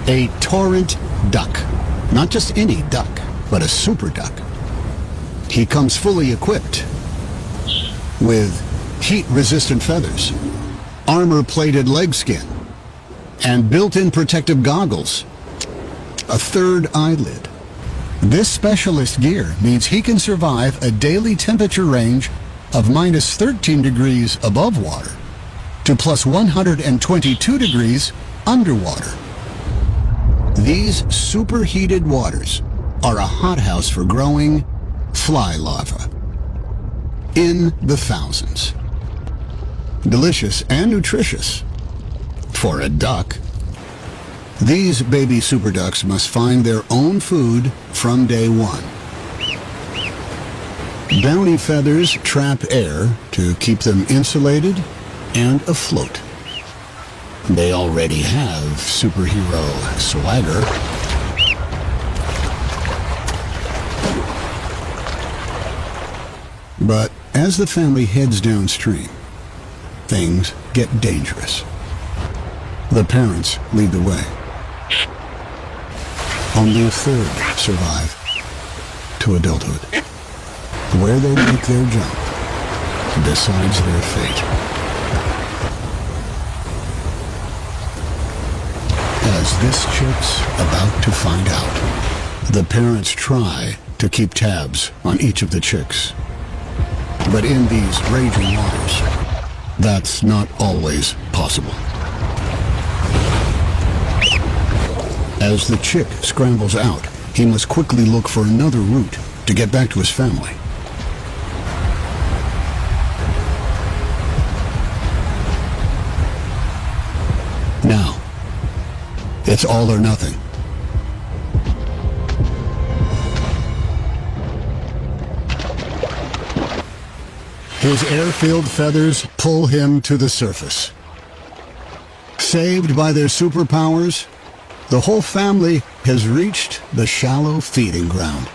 A Torrent duck. Not just any duck, but a super duck. He comes fully equipped with heat-resistant feathers, armor-plated leg skin, and built-in protective goggles, a third eyelid. This specialist gear means he can survive a daily temperature range of minus 13 degrees above water to plus 122 degrees underwater. These superheated waters are a hothouse for growing fly larvae in the thousands. Delicious and nutritious for a duck. These baby super ducks must find their own food from day one. Downy feathers trap air to keep them insulated and afloat. They already have superhero swagger. But as the family heads downstream, things get dangerous. The parents lead the way. Only a third survive to adulthood, where they make their jump decides their fate. As this chick's about to find out, the parents try to keep tabs on each of the chicks. But in these raging waters, that's not always possible. As the chick scrambles out, he must quickly look for another route to get back to his family. Now, it's all or nothing. His air-filled feathers pull him to the surface. Saved by their superpowers, the whole family has reached the shallow feeding ground.